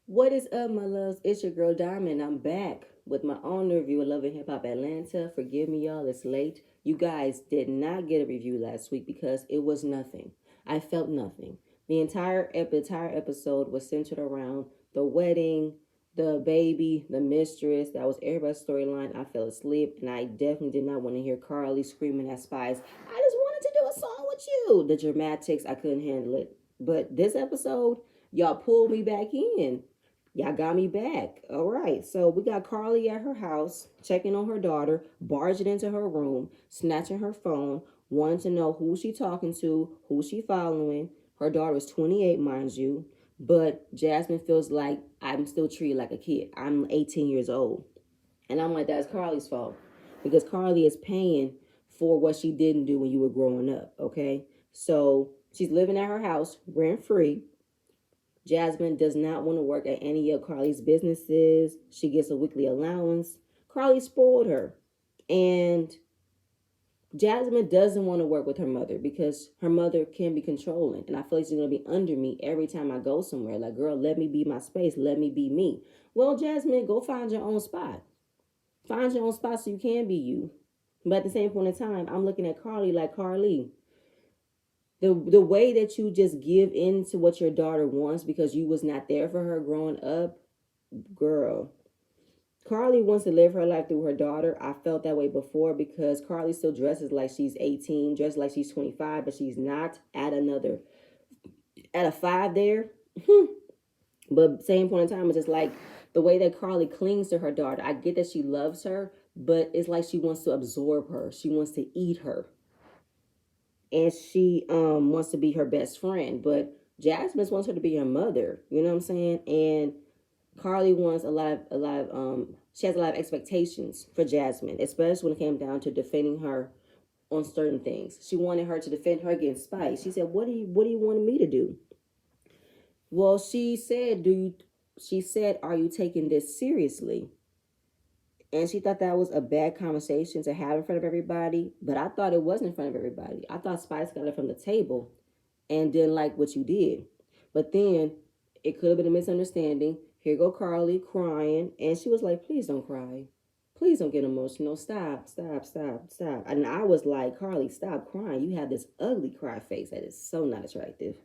What is up, my loves? It's your girl Diamond. I'm back with my own review of Love and Hip Hop Atlanta. Forgive me, y'all, it's late. You guys did not get a review last week because it was nothing. I felt nothing. The entire episode was centered around the wedding, the baby, the mistress. That was everybody's storyline. I fell asleep, and I definitely did not want to hear Carly screaming at Spice. I just wanted to do a song with you. The dramatics, I couldn't handle it. But this episode, y'all pulled me back in. Y'all got me back. All right. So we got Carly at her house, checking on her daughter, barging into her room, snatching her phone, wanting to know who she talking to, who she following. Her daughter is 28, mind you. But Jasmine feels like I'm still treated like a kid. I'm 18 years old. And I'm like, that's Carly's fault. Because Carly is paying for what she didn't do when you were growing up. Okay. So she's living at her house rent free. Jasmine does not want to work at any of Carly's businesses. She gets a weekly allowance. Carly spoiled her. And Jasmine doesn't want to work with her mother because her mother can be controlling. And I feel like she's going to be under me every time I go somewhere. Like, girl, let me be my space. Let me be me. Well, Jasmine, go find your own spot. Find your own spot so you can be you. But at the same point in time, I'm looking at Carly like, Carly, the way that you just give in to what your daughter wants because you was not there for her growing up, girl. Carly wants to live her life through her daughter. I felt that way before because Carly still dresses like she's 18, dresses like she's 25, but she's not at a five there. But same point in time, it's just like the way that Carly clings to her daughter. I get that she loves her, but it's like she wants to absorb her. She wants to eat her. And she wants to be her best friend. But Jasmine wants her to be her mother. You know what I'm saying? And Carly wants she has a lot of expectations for Jasmine, especially when it came down to defending her on certain things. She wanted her to defend her against Spice. She said, what do you want me to do? Well, she said, are you taking this seriously? And she thought that was a bad conversation to have in front of everybody, but I thought it wasn't in front of everybody. I thought Spice got it from the table and didn't like what you did. But then it could have been a misunderstanding. Here go Carly crying, and she was like, please don't cry. Please don't get emotional. Stop, stop, stop, stop. And I was like, Carly, stop crying. You have this ugly cry face that is so not attractive.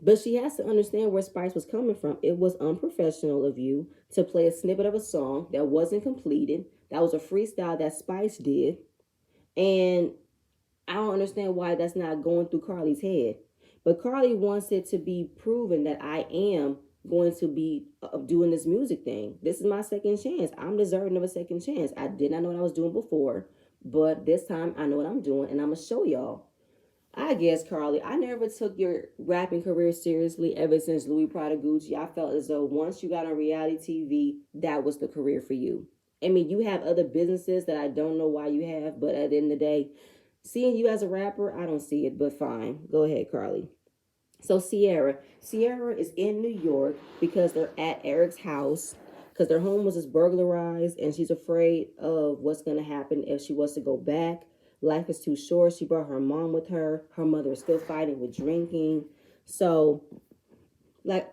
But she has to understand where Spice was coming from. It was unprofessional of you to play a snippet of a song that wasn't completed. That was a freestyle that Spice did. And I don't understand why that's not going through Carly's head. But Carly wants it to be proven that I am going to be doing this music thing. This is my second chance. I'm deserving of a second chance. I did not know what I was doing before, but this time I know what I'm doing, and I'm going to show y'all. I guess, Carly, I never took your rapping career seriously ever since Louis Prada Gucci. I felt as though once you got on reality TV, that was the career for you. I mean, you have other businesses that I don't know why you have, but at the end of the day, seeing you as a rapper, I don't see it, but fine. Go ahead, Carly. So Sierra is in New York because they're at Eric's house because their home was just burglarized and she's afraid of what's going to happen if she was to go back. Life is too short. She brought her mom with her. Her mother is still fighting with drinking. So, like,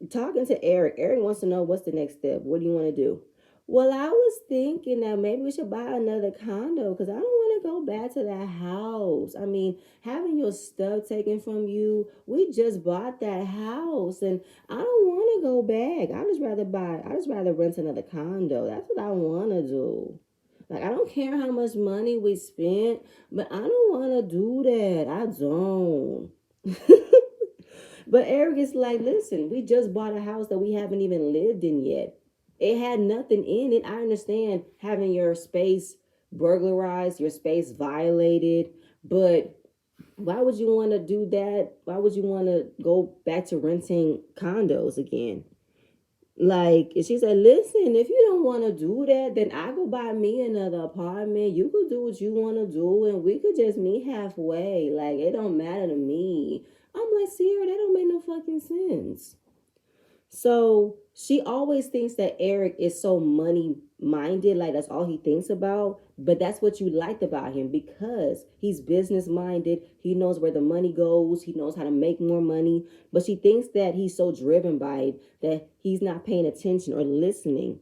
talking to Eric wants to know what's the next step. What do you want to do? Well, I was thinking that maybe we should buy another condo because I don't want to go back to that house. I mean, having your stuff taken from you, we just bought that house and I don't want to go back. I just rather rent another condo. That's what I want to do. Like, I don't care how much money we spent, but I don't want to do that. I don't. But Eric is like, listen, we just bought a house that we haven't even lived in yet. It had nothing in it. I understand having your space burglarized, your space violated, but why would you want to do that? Why would you want to go back to renting condos again? Like, she said, listen, if you don't want to do that, then I go buy me another apartment. You could do what you want to do, and we could just meet halfway. Like, it don't matter to me. I'm like, Sierra, that don't make no fucking sense. So she always thinks that Eric is so money minded, like that's all he thinks about. But that's what you liked about him because he's business minded. He knows where the money goes, he knows how to make more money. But she thinks that he's so driven by it that he's not paying attention or listening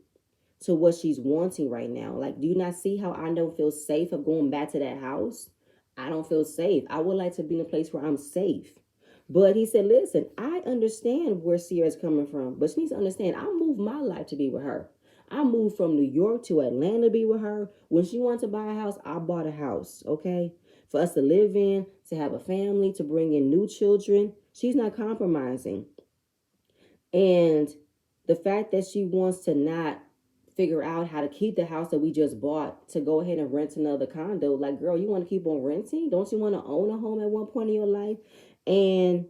to what she's wanting right now. Like, do you not see how I don't feel safe of going back to that house? I don't feel safe. I would like to be in a place where I'm safe. But he said, listen, I understand where Sierra's coming from, but she needs to understand I moved my life to be with her. I moved from New York to Atlanta to be with her. When she wanted to buy a house, I bought a house, okay? For us to live in, to have a family, to bring in new children. She's not compromising. And the fact that she wants to not figure out how to keep the house that we just bought to go ahead and rent another condo, like, girl, you want to keep on renting? Don't you want to own a home at one point in your life? And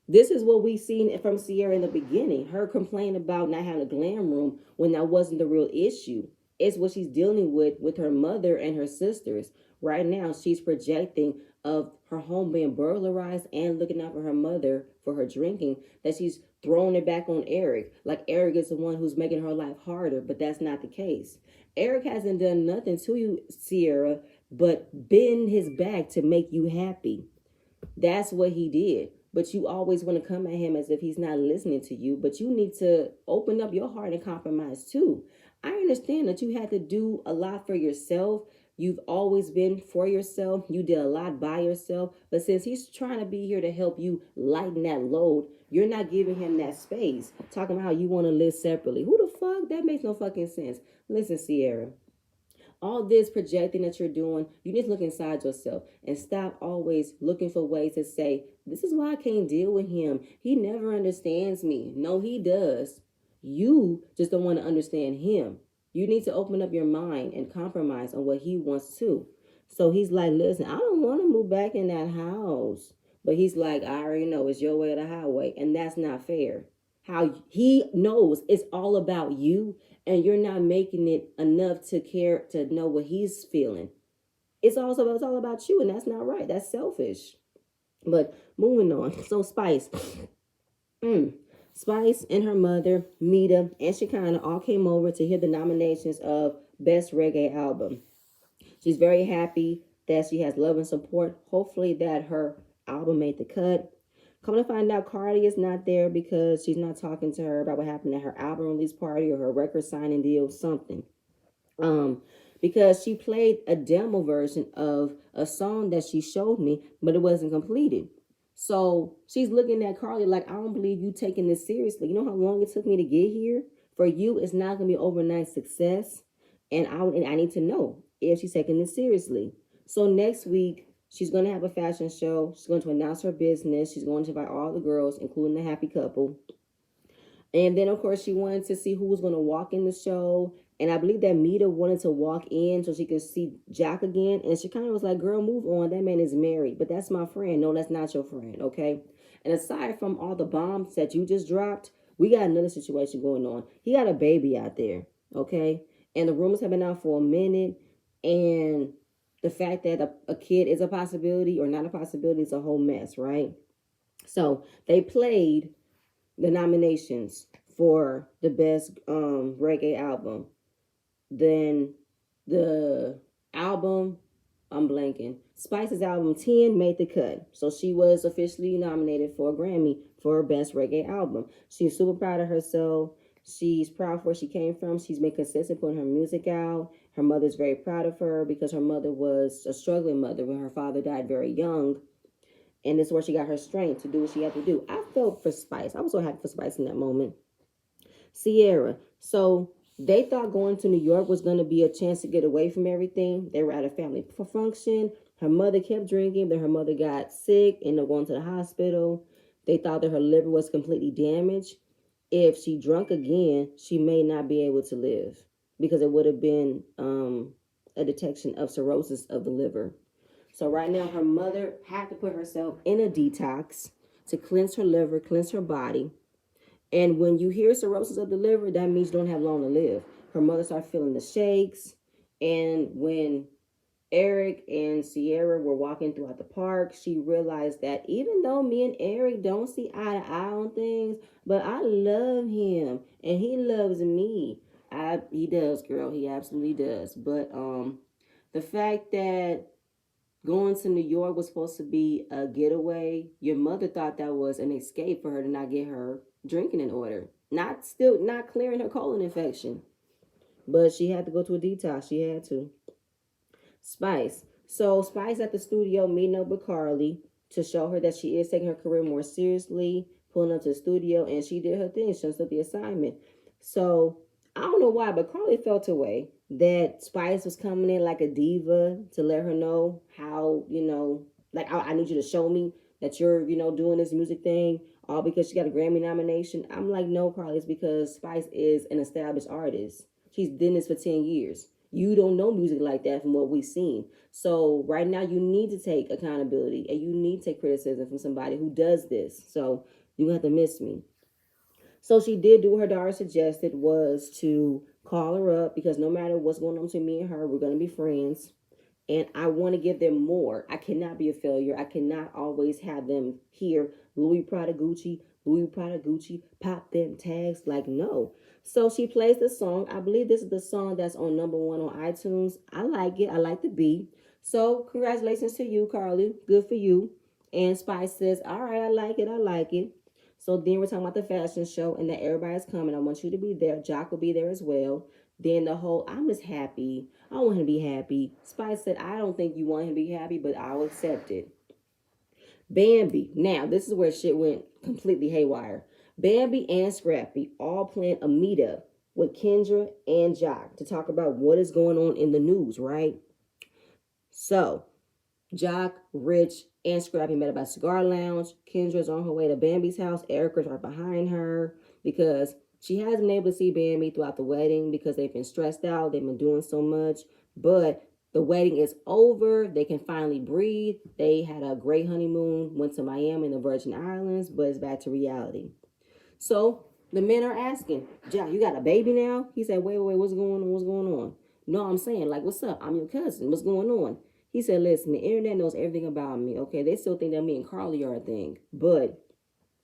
this is what we've seen from Sierra in the beginning. Her complain about not having a glam room when that wasn't the real issue. It's what she's dealing with her mother and her sisters. Right now, she's projecting of her home being burglarized and looking out for her mother for her drinking, that she's throwing it back on Eric. Like Eric is the one who's making her life harder, but that's not the case. Eric hasn't done nothing to you, Sierra, but bend his back to make you happy. That's what he did. But you always want to come at him as if he's not listening to you. But you need to open up your heart and compromise too. I understand that you had to do a lot for yourself. You've always been for yourself. You did a lot by yourself. But since he's trying to be here to help you lighten that load, you're not giving him that space. Talking about how you want to live separately. Who the fuck? That makes no fucking sense. Listen, Sierra, all this projecting that you're doing, you need to look inside yourself and stop always looking for ways to say, this is why I can't deal with him. He never understands me. No, he does. You just don't want to understand him. You need to open up your mind and compromise on what he wants to. So he's like, listen, I don't want to move back in that house. But he's like, I already know it's your way or the highway. And that's not fair. How he knows it's all about you and you're not making it enough to care to know what he's feeling. It's all about you, and that's not right. That's selfish. But moving on. So Spice. Spice and her mother, Mita, and Shekinah all came over to hear the nominations of Best Reggae Album. She's very happy that she has love and support. Hopefully that her album made the cut. Come to find out, Cardi is not there because she's not talking to her about what happened at her album release party or her record signing deal, something. Because she played a demo version of a song that she showed me, but it wasn't completed. So she's looking at Cardi like, I don't believe you taking this seriously. You know how long it took me to get here? For you, it's not gonna be overnight success. And I need to know if she's taking this seriously. So next week, she's going to have a fashion show. She's going to announce her business. She's going to invite all the girls, including the happy couple. And then, of course, she wanted to see who was going to walk in the show. And I believe that Mita wanted to walk in so she could see Jack again. And she kind of was like, girl, move on. That man is married. But that's my friend. No, that's not your friend, okay? And aside from all the bombs that you just dropped, we got another situation going on. He got a baby out there, okay? And the rumors have been out for a minute. And the fact that a kid is a possibility or not a possibility is a whole mess, right? So they played the nominations for the best reggae album. Then the album, I'm blanking. Spice's album 10 made the cut. So she was officially nominated for a Grammy for best reggae album. She's super proud of herself. She's proud of where she came from. She's been consistent putting her music out. Her mother's very proud of her because her mother was a struggling mother when her father died very young. And this is where she got her strength to do what she had to do. I felt for Spice. I was so happy for Spice in that moment. Sierra. So they thought going to New York was going to be a chance to get away from everything. They were at a family function. Her mother kept drinking. Then her mother got sick and they're going to the hospital. They thought that her liver was completely damaged. If she drunk again, she may not be able to live because it would have been a detection of cirrhosis of the liver. So right now, her mother had to put herself in a detox to cleanse her liver, cleanse her body. And when you hear cirrhosis of the liver, that means you don't have long to live. Her mother started feeling the shakes. And when Eric and Sierra were walking throughout the park. She realized that even though me and Eric don't see eye to eye on things, but I love him and he loves me. He does, girl. He absolutely does. But the fact that going to New York was supposed to be a getaway, your mother thought that was an escape for her to not get her drinking in order. Not clearing her colon infection. But she had to go to a detox. She had to. Spice. So Spice at the studio meeting up with Carly to show her that she is taking her career more seriously, pulling up to the studio, and she did her thing. She understood the assignment. So I don't know why, but Carly felt a way that Spice was coming in like a diva to let her know how, like I need you to show me that you're, doing this music thing, all because she got a Grammy nomination. I'm like, no, Carly, it's because Spice is an established artist. She's done this for 10 years. You don't know music like that from what we've seen. So right now you need to take accountability and you need to take criticism from somebody who does this. So you have to miss me. So she did do what her daughter suggested, was to call her up, because no matter what's going on between me and her, we're going to be friends. And I want to give them more. I cannot be a failure. I cannot always have them hear Louis Prada Gucci, Louis Prada Gucci, pop them tags. Like, no. So she plays the song. I believe this is the song that's on #1 on iTunes. I like it. I like the beat. So congratulations to you, Carly. Good for you. And Spice says, all right, I like it. I like it. So then we're talking about the fashion show and that everybody's coming. I want you to be there. Jock will be there as well. Then the whole, I'm just happy. I want him to be happy. Spice said, I don't think you want him to be happy, but I'll accept it. Bambi. Now, this is where shit went completely haywire. Bambi and Scrappy all plan a meetup with Kendra and Jock to talk about what is going on in the news, right? So, Jock, Rich, and Scrappy met up at Cigar Lounge. Kendra's on her way to Bambi's house. Erica's right behind her because she hasn't been able to see Bambi throughout the wedding because they've been stressed out. They've been doing so much. But the wedding is over. They can finally breathe. They had a great honeymoon, went to Miami and the Virgin Islands, but it's back to reality. So the men are asking, Jock, you got a baby now? He said, wait, what's going on? What's going on? No, I'm saying, like, what's up? I'm your cousin. What's going on? He said, listen, the internet knows everything about me, okay? They still think that me and Carly are a thing. But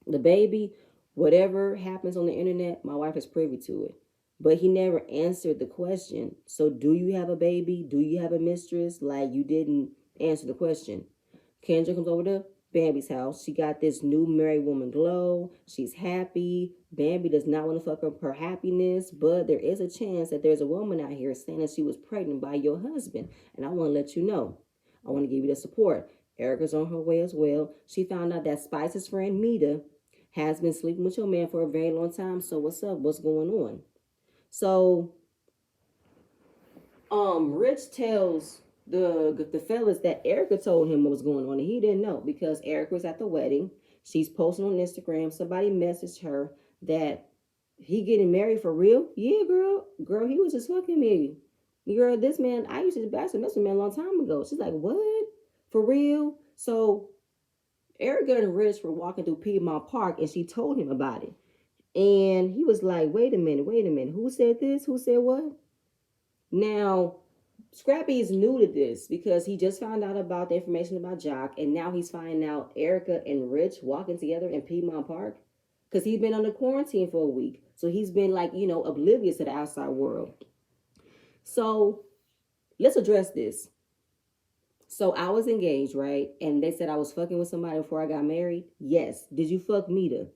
the baby, whatever happens on the internet, my wife is privy to it. But he never answered the question. So do you have a baby? Do you have a mistress? Like, you didn't answer the question. Kendra comes over to Bambi's house. She got this new married woman glow. She's happy. Bambi does not want to fuck up her happiness, but there is a chance that there's a woman out here saying that she was pregnant by your husband. And I want to let you know. I want to give you the support. Erica's on her way as well. She found out that Spice's friend Mita has been sleeping with your man for a very long time. So what's up? What's going on? So Rich tells the fellas that Erica told him what was going on, and he didn't know because Erica was at the wedding. She's posting on Instagram. Somebody messaged her that he getting married for real. Yeah, girl, he was just fucking me. Girl, this man, I used to mess with this man a long time ago. She's like, what? For real? So Erica and Rich were walking through Piedmont Park, and she told him about it. And he was like, wait a minute. Who said this? Who said what? Now, Scrappy is new to this because he just found out about the information about Jock, and now he's finding out Erica and Rich walking together in Piedmont Park because he's been under quarantine for a week. So he's been like, oblivious to the outside world. So let's address this. So I was engaged, right? And they said I was fucking with somebody before I got married. Yes. Did you fuck Mita?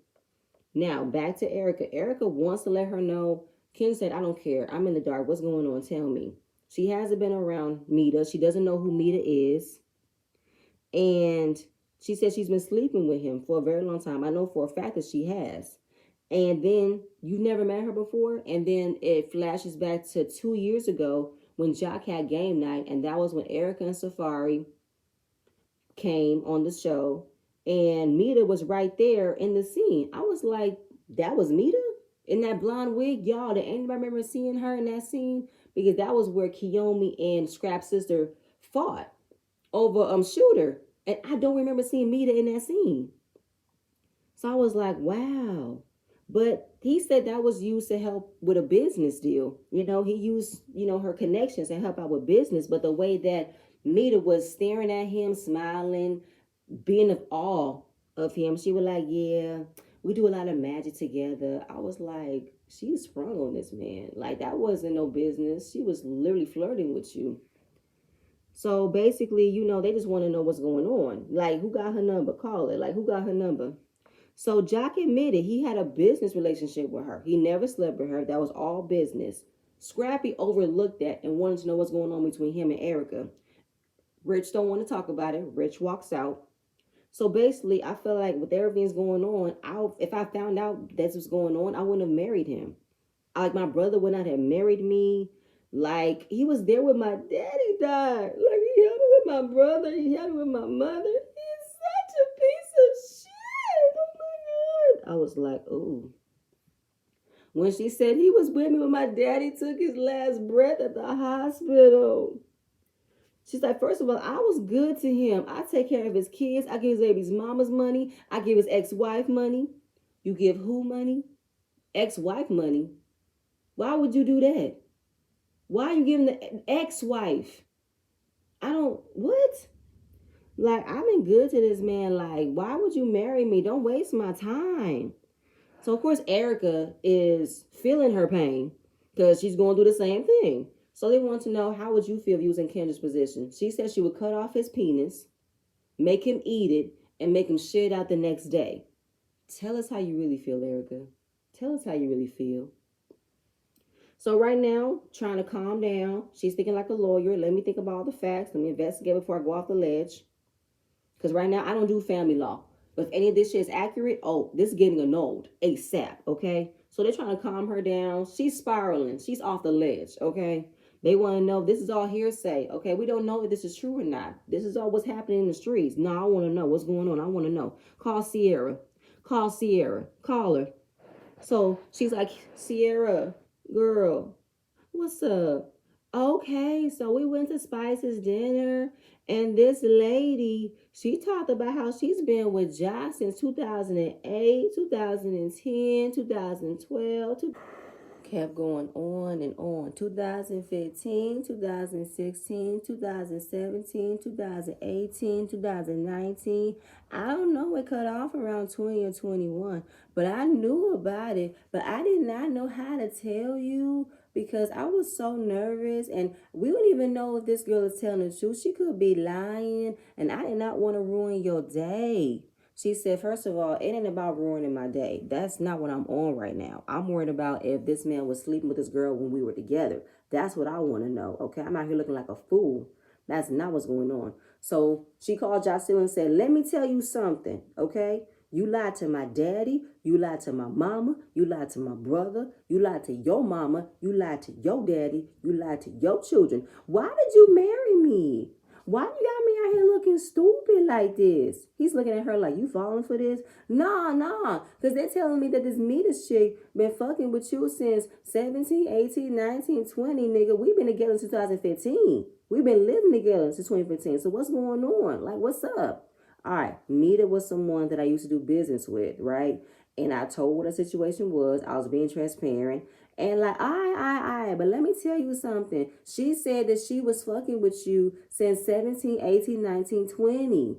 Now, back to Erica. Erica wants to let her know. Ken said, I don't care. I'm in the dark. What's going on? Tell me. She hasn't been around Mita. She doesn't know who Mita is. And she said she's been sleeping with him for a very long time. I know for a fact that she has. And then you never met her before. And then it flashes back to 2 years ago when Jock had game night. And that was when Erica and Safari came on the show. And Mita was right there in the scene. I was like, that was Mita? In that blonde wig? Y'all, did anybody remember seeing her in that scene? Because that was where Kiyomi and Scrap's sister fought over Shooter. And I don't remember seeing Mita in that scene. So I was like, wow. But he said that was used to help with a business deal. He used, her connections to help out with business. But the way that Mita was staring at him, smiling, being of awe of him. She was like, yeah, we do a lot of magic together. I was like, she sprung on this man. Like, that wasn't no business. She was literally flirting with you. So basically, they just want to know what's going on. Like, who got her number? Call it. Like, who got her number? So Jock admitted he had a business relationship with her. He never slept with her. That was all business. Scrappy overlooked that and wanted to know what's going on between him and Erica. Rich don't want to talk about it. Rich walks out. So basically, I feel like with everything's going on, if I found out that's what's going on, I wouldn't have married him. Like, my brother would not have married me. Like, he was there when my daddy died. Like, he had it with my brother. He had it with my mother. He's such a piece of shit. Oh my God. I was like, ooh. When she said he was with me when my daddy took his last breath at the hospital. She's like, first of all, I was good to him. I take care of his kids. I give his baby's mama's money. I give his ex-wife money. You give who money? Ex-wife money. Why would you do that? Why are you giving the ex-wife? What? Like, I've been good to this man. Like, why would you marry me? Don't waste my time. So, of course, Erica is feeling her pain because she's going through the same thing. So they want to know, how would you feel if you was in Kendra's position? She said she would cut off his penis, make him eat it, and make him shit out the next day. Tell us how you really feel, Erica. Tell us how you really feel. So right now, trying to calm down. She's thinking like a lawyer. Let me think about all the facts. Let me investigate before I go off the ledge. Because right now, I don't do family law. But if any of this shit is accurate, this is getting annulled ASAP, okay? So they're trying to calm her down. She's spiraling. She's off the ledge, okay? They want to know, this is all hearsay, okay? We don't know if this is true or not. This is all what's happening in the streets. No, I want to know what's going on. I want to know. Call Sierra. Call Sierra. Call her. So she's like, Sierra, girl, what's up? Okay, so we went to Spice's dinner, and this lady, she talked about how she's been with Jock since 2008, 2010, 2012, kept going on and on. 2015, 2016, 2017, 2018, 2019. I don't know, it cut off around 20 or 21, but I knew about it, but I did not know how to tell you because I was so nervous, and we don't even know if this girl is telling the truth. She could be lying, and I did not want to ruin your day. She said, first of all, it ain't about ruining my day. That's not what I'm on right now. I'm worried about if this man was sleeping with this girl when we were together. That's what I want to know, okay? I'm out here looking like a fool. That's not what's going on. So she called Jacel and said, let me tell you something, okay? You lied to my daddy. You lied to my mama. You lied to my brother. You lied to your mama. You lied to your daddy. You lied to your children. Why did you marry me? Why you got me out here looking stupid like this? He's looking at her like, you falling for this? Nah. Because they're telling me that this Mita chick been fucking with you since 17, 18, 19, 20, nigga. We've been together since 2015. We've been living together since 2015. So what's going on? Like, what's up? All right, Mita was someone that I used to do business with, right? And I told what the situation was. I was being transparent. And like, but let me tell you something. She said that she was fucking with you since 17, 18, 19, 20.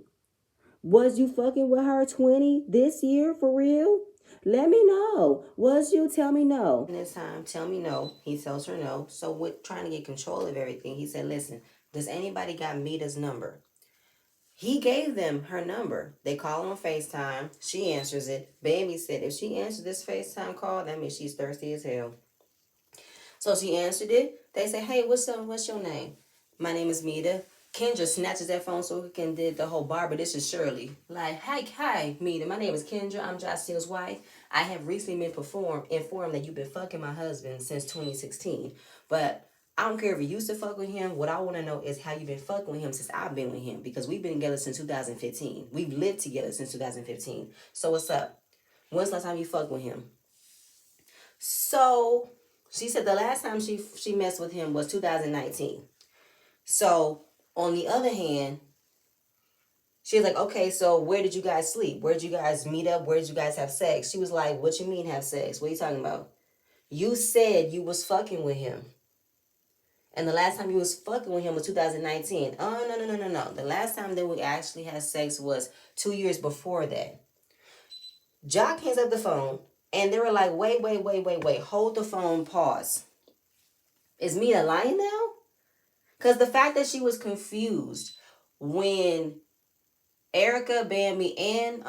Was you fucking with her 20 this year for real? Let me know. Was you? Tell me no. This time, tell me no. He tells her no. So with trying to get control of everything, he said, listen, does anybody got Mita's number? He gave them her number. They call on FaceTime. She answers it. Baby said if she answers this FaceTime call, that means she's thirsty as hell. So she answered it. They say, hey, what's up? What's your name? My name is Mita. Kendra snatches that phone so we can do the whole Barbara. This is Shirley. Like, hi, Mita. My name is Kendra. I'm Jocelyn's wife. I have recently been informed that you've been fucking my husband since 2016. But I don't care if you used to fuck with him. What I want to know is how you've been fucking with him since I've been with him. Because we've been together since 2015. We've lived together since 2015. So what's up? When's the last time you fucked with him? So she said the last time she messed with him was 2019. So on the other hand, she was like, okay, so where did you guys sleep? Where did you guys meet up? Where did you guys have sex? She was like, what you mean have sex? What are you talking about? You said you was fucking with him. And the last time you was fucking with him was 2019. Oh, no. The last time that we actually had sex was 2 years before that. Jock hangs up the phone, and they were like, wait. Hold the phone, pause. Is Mita lying now? Because the fact that she was confused when Erica, Bambi, and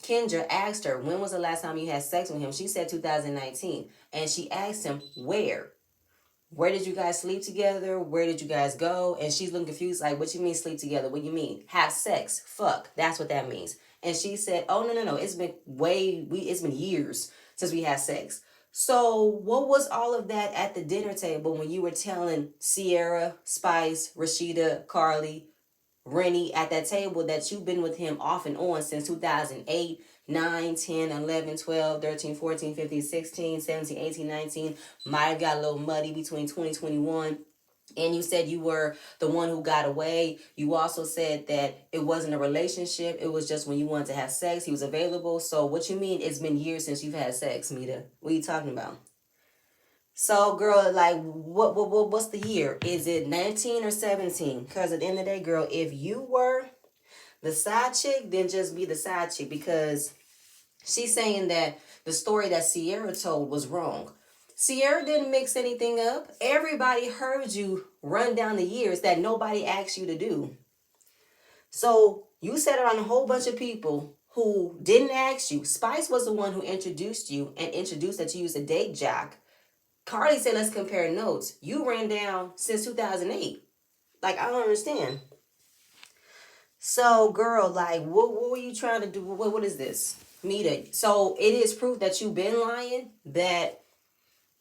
Kendra asked her, when was the last time you had sex with him? She said 2019. And she asked him, where? Where did you guys sleep together? Where did you guys go? And she's looking confused, like, what you mean sleep together? What you mean? Have sex. Fuck. That's what that means. And she said, oh, no. It's been it's been years since we had sex. So what was all of that at the dinner table when you were telling Sierra, Spice, Rashida, Carly, Rennie at that table that you've been with him off and on since 2008, 9, 10, 11, 12, 13, 14, 15, 16, 17, 18, 19, might have got a little muddy between 2021. And you said you were the one who got away. You also said that it wasn't a relationship. It was just when you wanted to have sex, he was available. So what you mean it's been years since you've had sex, Mita? What are you talking about? So, girl, like, what's the year? Is it 19 or 17? Because at the end of the day, girl, if you were the side chick, then just be the side chick, because she's saying that the story that Sierra told was wrong. Sierra didn't mix anything up. Everybody heard you run down the years that nobody asked you to do. So you sat around a whole bunch of people who didn't ask you. Spice was the one who introduced you and introduced that you used to date Jock. Carly said, let's compare notes. You ran down since 2008. Like, I don't understand. So, girl, like, what were you trying to do? What is this? Mita. So, it is proof that you've been lying, that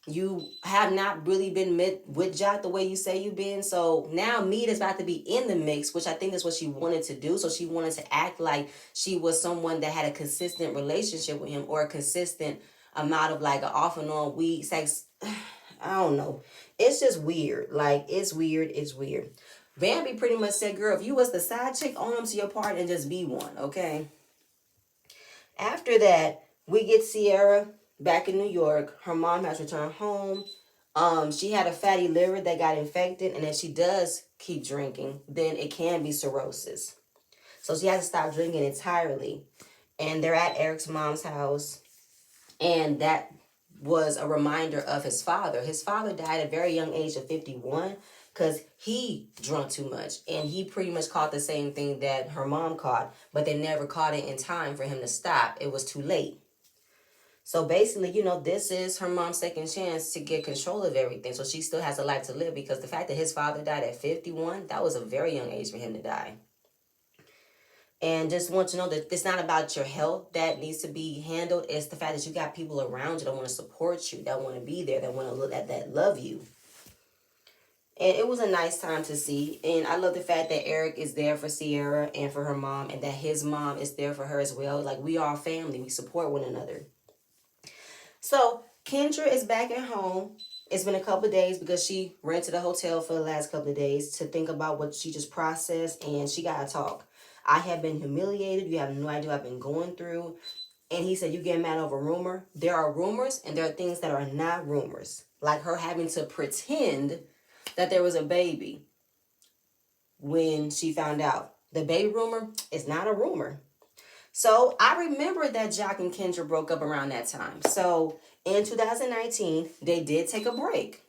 you have not really been with Jock the way you say you've been. So, now Mita's about to be in the mix, which I think is what she wanted to do. So, she wanted to act like she was someone that had a consistent relationship with him, or a consistent amount of, like, an off and on weed sex. I don't know. It's just weird. Like, it's weird. Bambi pretty much said, girl, if you was the side chick, own them to your part and just be one, okay? After that, we get Sierra back in New York. Her mom has returned home. She had a fatty liver that got infected, and if she does keep drinking, then it can be cirrhosis. So she has to stop drinking entirely. And they're at Eric's mom's house, and that was a reminder of his father. His father died at a very young age of 51 because he drank too much. And he pretty much caught the same thing that her mom caught, but they never caught it in time for him to stop. It was too late. So basically, this is her mom's second chance to get control of everything. So she still has a life to live, because the fact that his father died at 51, that was a very young age for him to die. And just want to know that it's not about your health that needs to be handled. It's the fact that you got people around you that want to support you, that want to be there, that want to look at, that love you. And it was a nice time to see. And I love the fact that Eric is there for Sierra and for her mom, and that his mom is there for her as well. Like, we are family. We support one another. So Kendra is back at home. It's been a couple of days because she rented a hotel for the last couple of days to think about what she just processed, and she got to talk. I have been humiliated. You have no idea what I've been going through. And he said, you get mad over rumor. There are rumors, and there are things that are not rumors. Like her having to pretend that there was a baby when she found out. The baby rumor is not a rumor. So I remember that Jock and Kendra broke up around that time. So in 2019, they did take a break.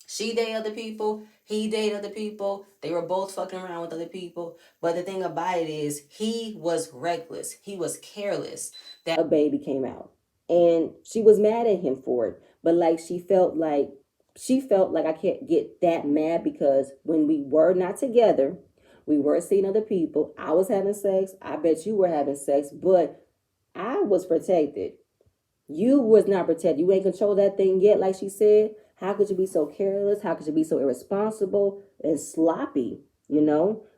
She dated other people. He dated other people. They were both fucking around with other people. But the thing about it is, he was reckless. He was careless. That a baby came out. And she was mad at him for it. But like, she felt like I can't get that mad, because when we were not together, we were seeing other people. I was having sex. I bet you were having sex. But I was protected. You was not protected. You ain't control that thing yet, like she said. How could you be so careless? How could you be so irresponsible and sloppy,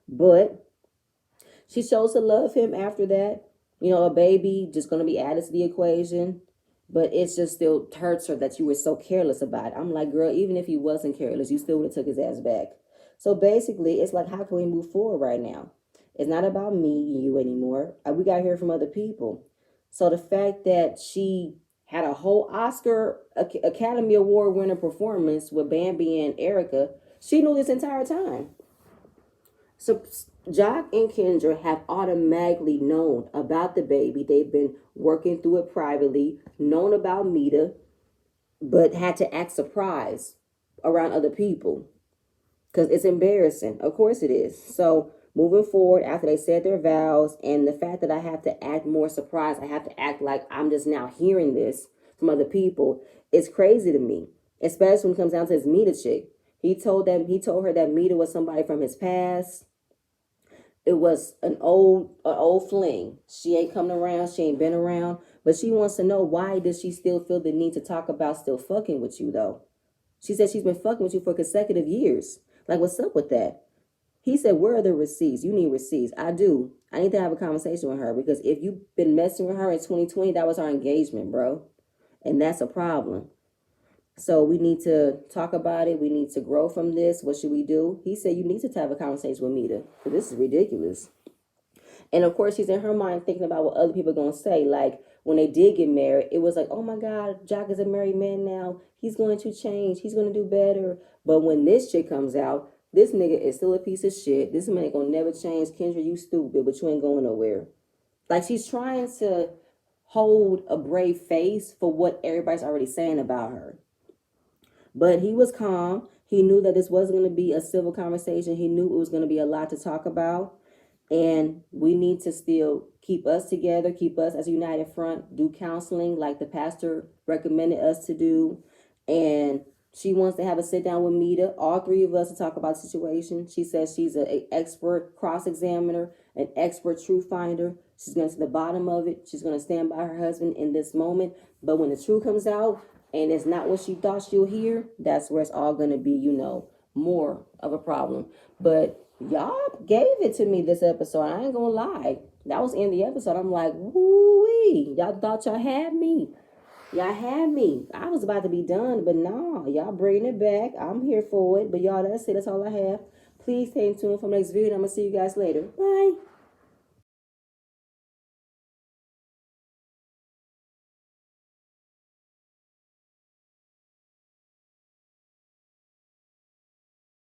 But she chose to love him after that. A baby just going to be added to the equation. But it just still hurts her that you were so careless about it. I'm like, girl, even if he wasn't careless, you still would have took his ass back. So basically, it's like, how can we move forward right now? It's not about me and you anymore. We got to hear from other people. So the fact that she had a whole Oscar Academy Award winning performance with Bambi and Erica. She knew this entire time. So Joc and Kendra have automatically known about the baby. They've been working through it privately, known about Mita, but had to act surprised around other people because it's embarrassing. Of course it is. So moving forward, after they said their vows, and the fact that I have to act more surprised, I have to act like I'm just now hearing this from other people. It's crazy to me, especially when it comes down to his Mita chick. He told her that Mita was somebody from his past. It was an old fling. She ain't coming around. She ain't been around. But she wants to know, why does she still feel the need to talk about still fucking with you though? She said she's been fucking with you for consecutive years. Like, what's up with that? He said, where are the receipts? You need receipts. I do. I need to have a conversation with her, because if you've been messing with her in 2020, that was our engagement, bro. And that's a problem. So we need to talk about it. We need to grow from this. What should we do? He said, you need to have a conversation with Mita, because this is ridiculous. And of course, she's in her mind thinking about what other people are going to say. Like, when they did get married, it was like, oh my God, Joc is a married man now. He's going to change. He's going to do better. But when this shit comes out, this nigga is still a piece of shit. This man ain't going to never change. Kendra, you stupid, but you ain't going nowhere. Like, she's trying to hold a brave face for what everybody's already saying about her. But he was calm. He knew that this wasn't going to be a civil conversation. He knew it was going to be a lot to talk about. And we need to still keep us together, keep us as a united front, do counseling like the pastor recommended us to do. And she wants to have a sit down with Mita, all three of us, to talk about the situation. She says she's an expert cross-examiner, an expert truth finder. She's going to the bottom of it. She's going to stand by her husband in this moment. But when the truth comes out and it's not what she thought she'll hear, that's where it's all going to be, more of a problem. But y'all gave it to me this episode. I ain't gonna lie. That was in the episode. I'm like, woo-wee. Y'all thought y'all had me. Y'all had me. I was about to be done, but nah, y'all bringing it back. I'm here for it. But y'all, that's it. That's all I have. Please stay tuned for my next video. I'm gonna see you guys later. Bye.